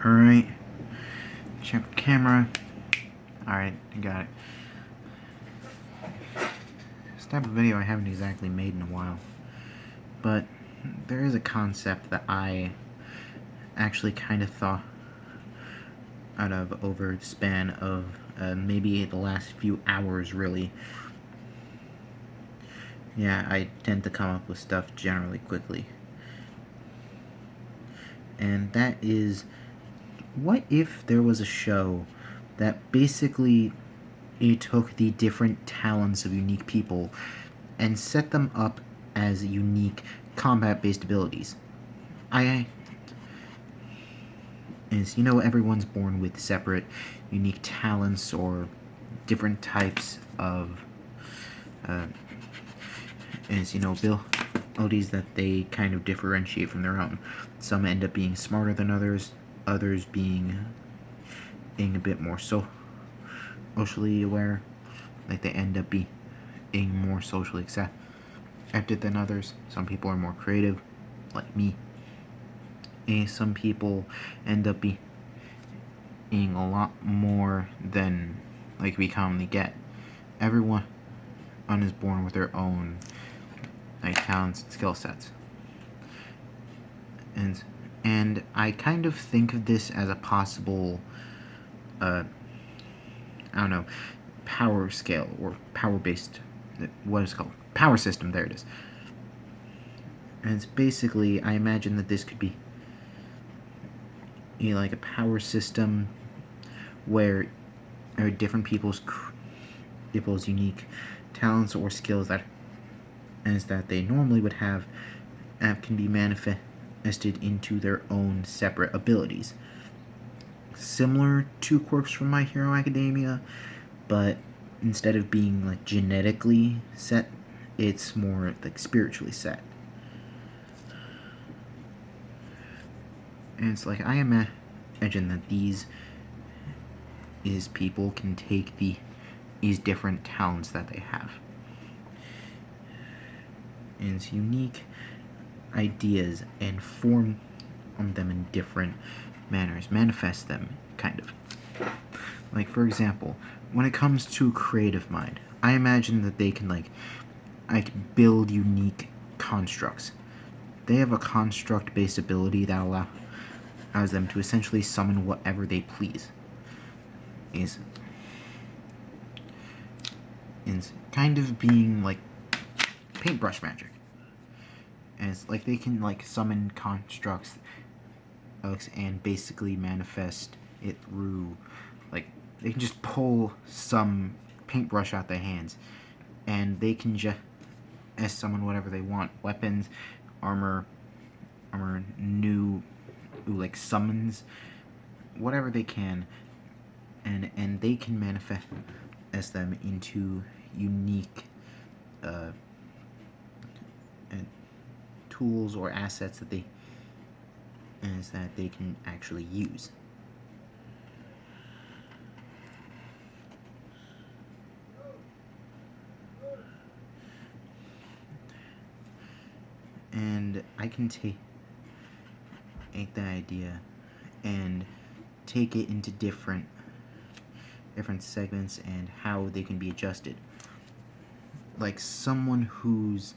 Alright. Check the camera. Alright, I got it. This type of video I haven't exactly made in a while. But there is a concept that I actually kind of thought out of over the span of maybe the last few hours, really. Yeah, I tend to come up with stuff generally quickly. And that is, what if there was a show that basically it took the different talents of unique people and set them up as unique combat-based abilities? Everyone's born with separate, unique talents or different types of, abilities that they kind of differentiate from their own. Some end up being smarter than others being a bit more socially aware, like they end up being more socially accepted than others. Some people are more creative, like me. And some people end up being a lot more than like we commonly get. Everyone is born with their own talents and skill sets. And I kind of think of this as a possible power scale or power-based, what is it called? Power system, there it is. And it's basically, I imagine that this could be like a power system where different people's unique talents or skills that they normally would have can be manifested into their own separate abilities. Similar to quirks from My Hero Academia, but instead of being like genetically set, it's more like spiritually set. And it's like, I imagine that these people can take these different talents that they have and it's unique ideas and form them in different manners, manifest them, kind of. Like, for example, when it comes to creative mind, I imagine that they can like build unique constructs. They have a construct-based ability that allows them to essentially summon whatever they please. Is kind of being like paintbrush magic. And it's like they can like summon constructs and basically manifest it through, like, they can just pull some paintbrush out their hands and they can just summon whatever they want. Weapons, armor, new like summons, whatever they can, and they can manifest them into unique tools or assets that they can actually use. And I can take the idea and take it into different segments and how they can be adjusted. Like someone who's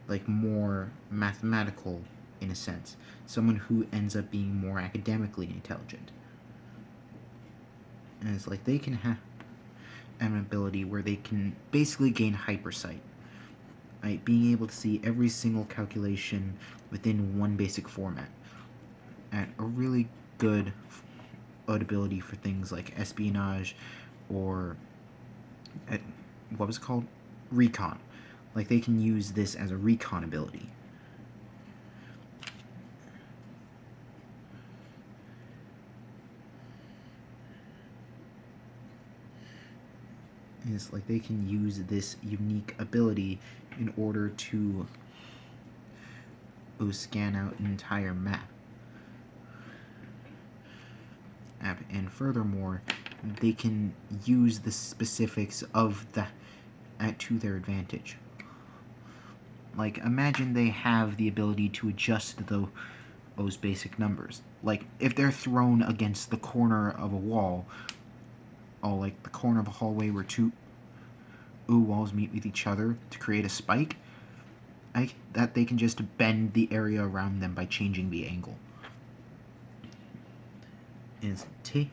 like more mathematical in a sense, someone who ends up being more academically intelligent. And it's like they can have an ability where they can basically gain hypersight. Right, being able to see every single calculation within one basic format. And a really good ability for things like espionage or what was it called? Recon. Like they can use this as a recon ability. And it's like they can use this unique ability in order to scan out an entire map. And furthermore, they can use the specifics of that to their advantage. Like, imagine they have the ability to adjust those basic numbers. like if they're thrown against the corner of a wall, or like the corner of a hallway where two walls meet with each other to create a spike, that they can just bend the area around them by changing the angle. Is take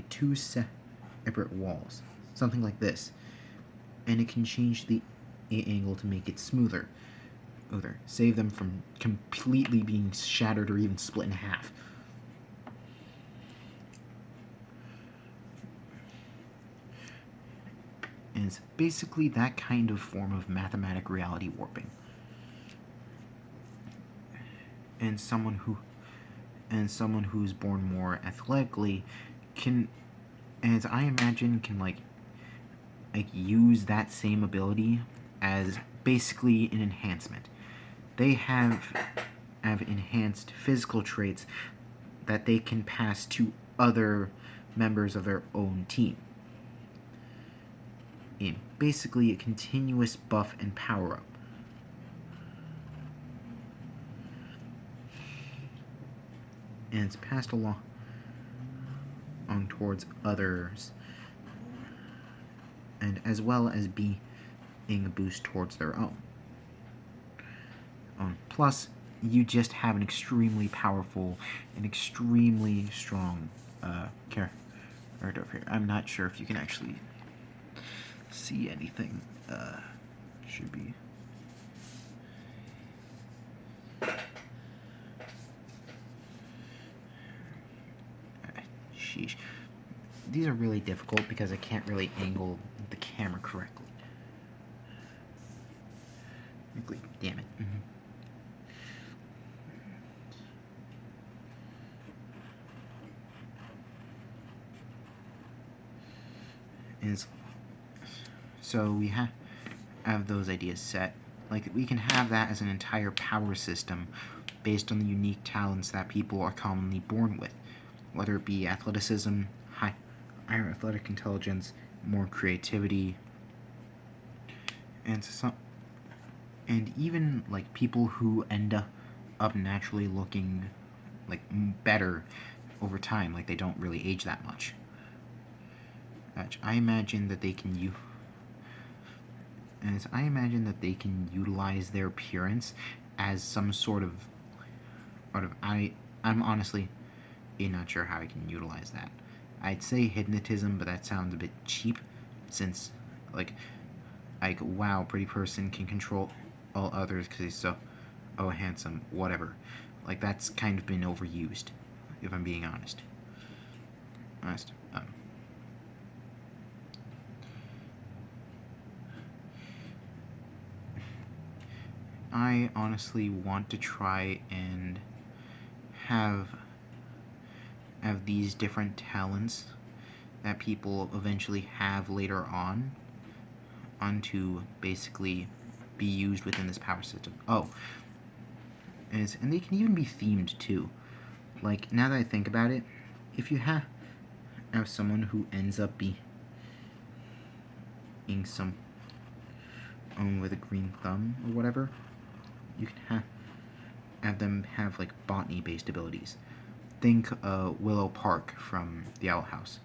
two separate walls, something like this, and it can change the angle to make it smoother, save them from completely being shattered or even split in half. And it's basically that kind of form of mathematic reality warping. And someone who's born more athletically can, as I imagine, can like use that same ability as basically an enhancement. They have enhanced physical traits that they can pass to other members of their own team. In basically a continuous buff and power up. And it's passed along towards others, and as well as being a boost towards their own. Plus, you just have an extremely powerful and extremely strong character over here. I'm not sure if you can actually see anything. Should be. Sheesh. These are really difficult because I can't really angle the camera correctly. Damn it. So we have those ideas set. Like, we can have that as an entire power system based on the unique talents that people are commonly born with, whether it be athleticism, higher athletic intelligence, more creativity, and even like people who end up naturally looking like better over time, like they don't really age that much. I imagine that they can utilize their appearance as some sort of I'm honestly not sure how I can utilize that. I'd say hypnotism, but that sounds a bit cheap, since like wow, pretty person can control all others because he's so handsome, whatever. Like, that's kind of been overused, if I'm being honest. I honestly want to try and have these different talents that people eventually have later on to basically be used within this power system. And they can even be themed too. Like, now that I think about it, if you have someone who ends up being some with a green thumb or whatever, you can have them have like botany based abilities. Think Willow Park from the Owl House.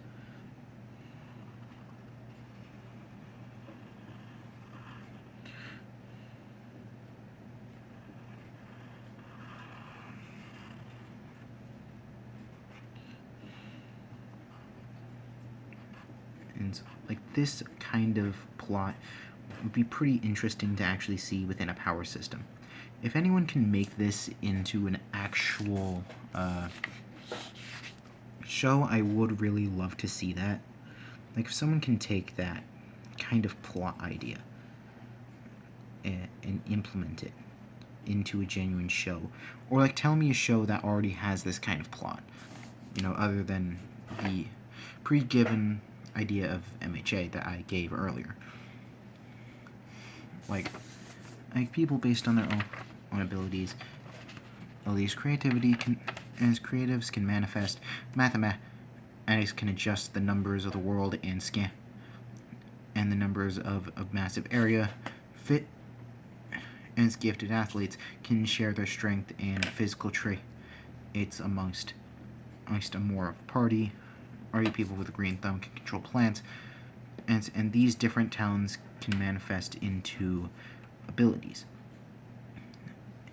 And like, this kind of plot would be pretty interesting to actually see within a power system. If anyone can make this into an actual show, I would really love to see that. Like, if someone can take that kind of plot idea and implement it into a genuine show, or like tell me a show that already has this kind of plot, other than the pre-given idea of MHA that I gave earlier. Like people based on their own abilities. All these as creatives can manifest, mathematics can adjust the numbers of the world and the numbers of a massive area, fit and gifted athletes can share their strength and physical traits amongst a more party people with a green thumb can control plants, and these different talents can manifest into abilities.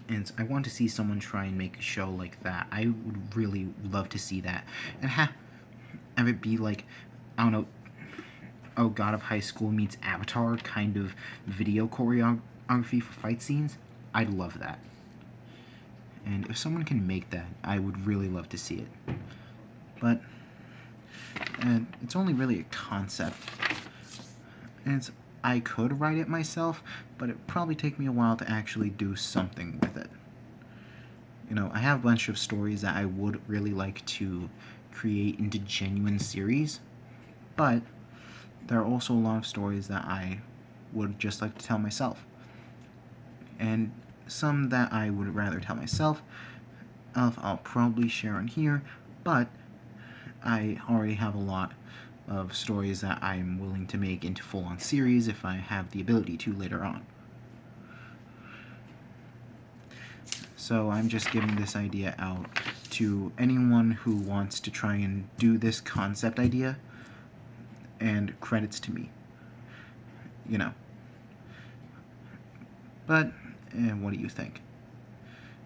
And I want to see someone try and make a show like that. I would really love to see that, and have it be like, I don't know, Oh God of High School meets Avatar kind of video choreography for fight scenes. I'd love that. And if someone can make that, I would really love to see it. But it's only really a concept. And I could write it myself, but it'd probably take me a while to actually do something with it. I have a bunch of stories that I would really like to create into genuine series, but there are also a lot of stories that I would just like to tell myself. And some that I would rather tell myself I'll probably share on here, but I already have a lot of stories that I'm willing to make into full-on series if I have the ability to later on. So I'm just giving this idea out to anyone who wants to try and do this concept idea, and credits to me. But, what do you think?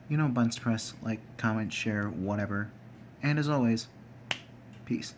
Buttons to press, like, comment, share, whatever. And as always, peace.